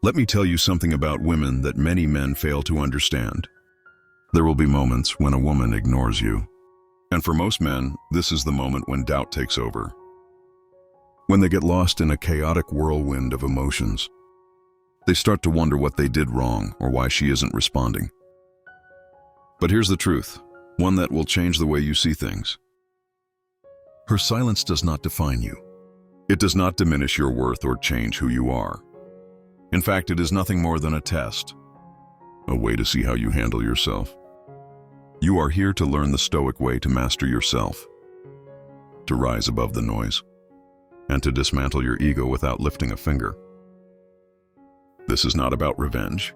Let me tell you something about women that many men fail to understand. There will be moments when a woman ignores you. And for most men, this is the moment when doubt takes over. When they get lost in a chaotic whirlwind of emotions, they start to wonder what they did wrong or why she isn't responding. But here's the truth, one that will change the way you see things. Her silence does not define you. It does not diminish your worth or change who you are. In fact, it is nothing more than a test, a way to see how you handle yourself. You are here to learn the Stoic way to master yourself, to rise above the noise, and to dismantle your ego without lifting a finger. This is not about revenge.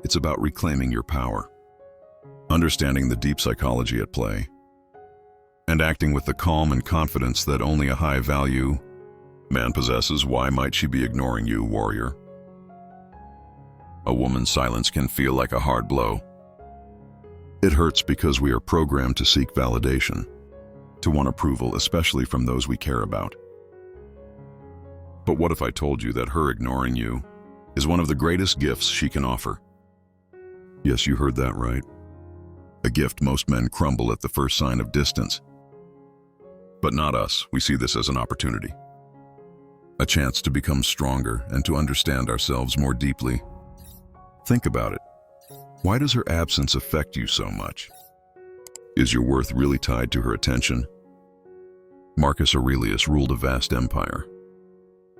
It's about reclaiming your power, understanding the deep psychology at play, and acting with the calm and confidence that only a high-value man possesses. Why might she be ignoring you, warrior? A woman's silence can feel like a hard blow. It hurts because we are programmed to seek validation, to want approval, especially from those we care about. But what if I told you that her ignoring you is one of the greatest gifts she can offer? Yes, you heard that right. A gift most men crumble at the first sign of distance. But not us. We see this as an opportunity. A chance to become stronger and to understand ourselves more deeply. Think about it. Why does her absence affect you so much? Is your worth really tied to her attention? Marcus Aurelius ruled a vast empire,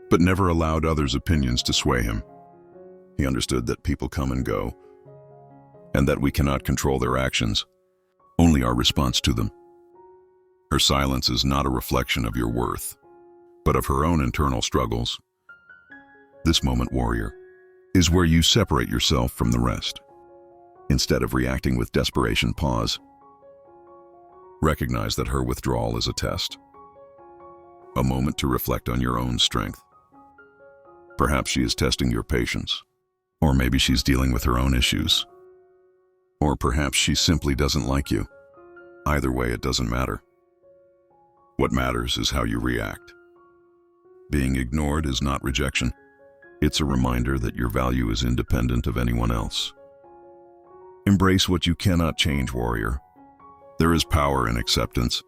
but never allowed others' opinions to sway him. He understood that people come and go, and that we cannot control their actions, only our response to them. Her silence is not a reflection of your worth, but of her own internal struggles. This moment, warrior, is where you separate yourself from the rest. Instead of reacting with desperation, pause. Recognize that her withdrawal is a test, a moment to reflect on your own strength. Perhaps she is testing your patience, or maybe she's dealing with her own issues, or perhaps she simply doesn't like you. Either way, it doesn't matter. What matters is how you react. Being ignored is not rejection. It's a reminder that your value is independent of anyone else. Embrace what you cannot change, warrior. There is power in acceptance.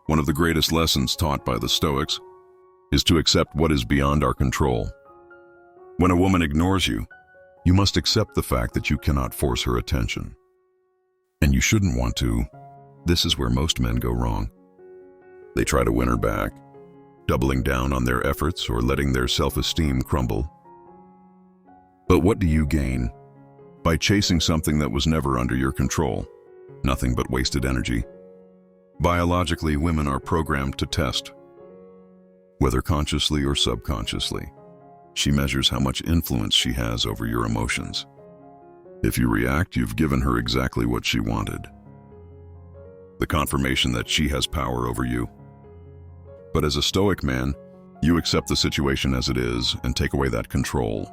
One of the greatest lessons taught by the Stoics is to accept what is beyond our control. When a woman ignores you, you must accept the fact that you cannot force her attention. And you shouldn't want to. This is where most men go wrong. They try to win her back, doubling down on their efforts or letting their self-esteem crumble. But what do you gain by chasing something that was never under your control? Nothing but wasted energy. Biologically, women are programmed to test, whether consciously or subconsciously. She measures how much influence she has over your emotions. If you react, you've given her exactly what she wanted. The confirmation that she has power over you. But as a Stoic man, you accept the situation as it is and take away that control.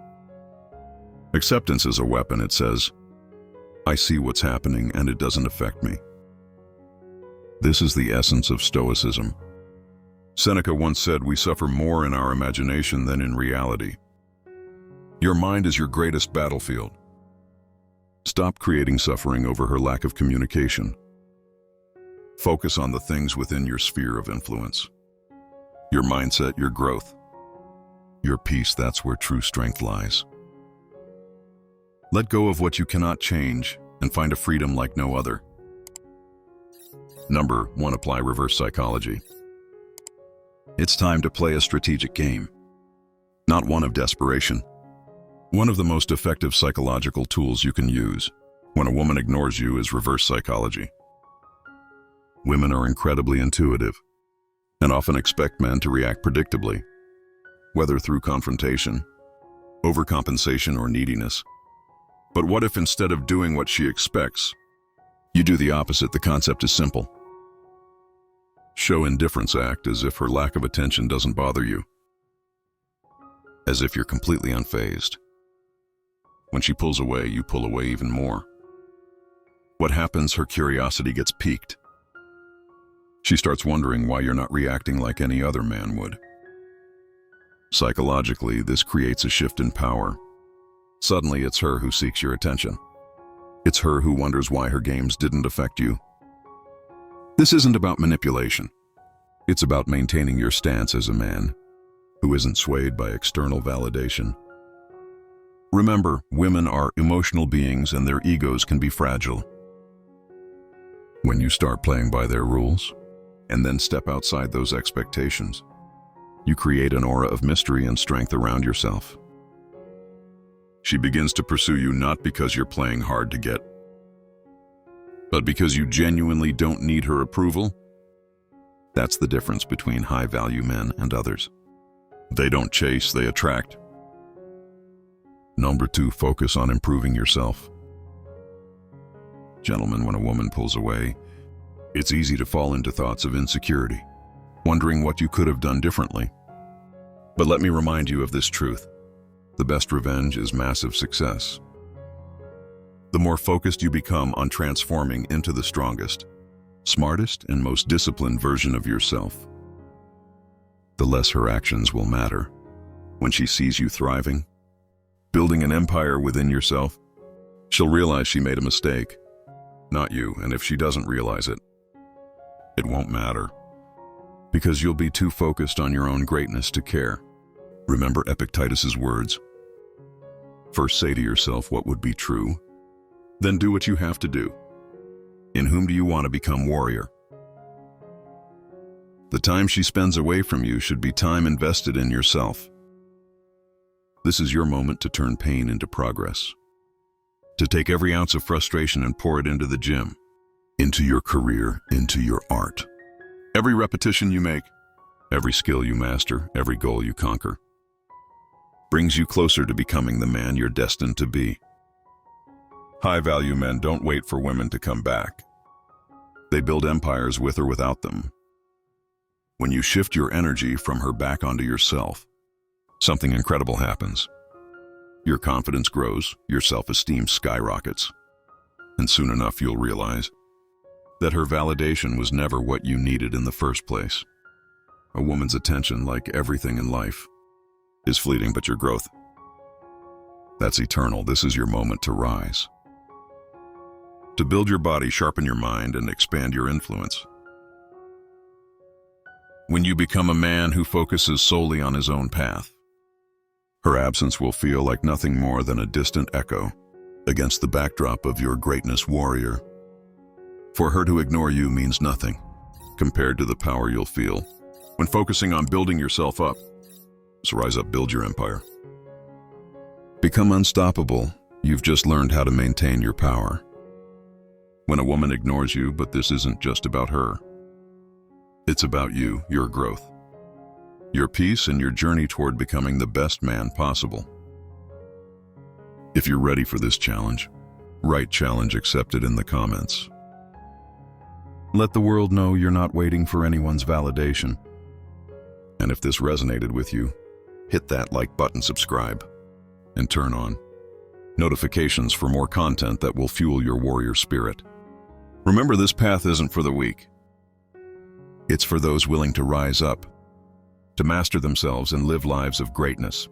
Acceptance is a weapon. It says, I see what's happening and it doesn't affect me. This is the essence of Stoicism. Seneca once said, we suffer more in our imagination than in reality. Your mind is your greatest battlefield. Stop creating suffering over her lack of communication. Focus on the things within your sphere of influence. Your mindset, your growth, your peace. That's where true strength lies. Let go of what you cannot change and find a freedom like no other. Number 1, apply reverse psychology. It's time to play a strategic game, not one of desperation. One of the most effective psychological tools you can use when a woman ignores you is reverse psychology. Women are incredibly intuitive and often expect men to react predictably, whether through confrontation, overcompensation, or neediness. But what if instead of doing what she expects, you do the opposite? The concept is simple. Show indifference. Act as if her lack of attention doesn't bother you, as if you're completely unfazed. When she pulls away, you pull away even more. What happens? Her curiosity gets piqued. She starts wondering why you're not reacting like any other man would. Psychologically, this creates a shift in power. Suddenly, it's her who seeks your attention. It's her who wonders why her games didn't affect you. This isn't about manipulation. It's about maintaining your stance as a man who isn't swayed by external validation. Remember, women are emotional beings and their egos can be fragile. When you start playing by their rules and then step outside those expectations, you create an aura of mystery and strength around yourself. She begins to pursue you not because you're playing hard to get, but because you genuinely don't need her approval. That's the difference between high-value men and others. They don't chase, they attract. Number 2, focus on improving yourself. Gentlemen, when a woman pulls away, it's easy to fall into thoughts of insecurity, wondering what you could have done differently. But let me remind you of this truth. The best revenge is massive success. The more focused you become on transforming into the strongest, smartest, and most disciplined version of yourself, the less her actions will matter. When she sees you thriving, building an empire within yourself, she'll realize she made a mistake, not you, and if she doesn't realize it, it won't matter, because you'll be too focused on your own greatness to care. Remember Epictetus's words. First say to yourself what would be true, then do what you have to do. In whom do you want to become warrior? The time she spends away from you should be time invested in yourself. This is your moment to turn pain into progress, to take every ounce of frustration and pour it into the gym, into your career, into your art. Every repetition you make, every skill you master, every goal you conquer, brings you closer to becoming the man you're destined to be. High-value men don't wait for women to come back. They build empires with or without them. When you shift your energy from her back onto yourself, something incredible happens. Your confidence grows, your self-esteem skyrockets, and soon enough you'll realize that her validation was never what you needed in the first place. A woman's attention, like everything in life, is fleeting, but your growth, that's eternal. This is your moment to rise, to build your body, sharpen your mind, and expand your influence. When you become a man who focuses solely on his own path, her absence will feel like nothing more than a distant echo against the backdrop of your greatness, warrior. For her to ignore you means nothing compared to the power you'll feel when focusing on building yourself up. So rise up, build your empire. Become unstoppable. You've just learned how to maintain your power. When a woman ignores you, but this isn't just about her. It's about you, your growth, your peace, and your journey toward becoming the best man possible. If you're ready for this challenge, write "challenge accepted" in the comments. Let the world know you're not waiting for anyone's validation. And if this resonated with you, hit that like button, subscribe, and turn on notifications for more content that will fuel your warrior spirit. Remember, this path isn't for the weak. It's for those willing to rise up, to master themselves and live lives of greatness.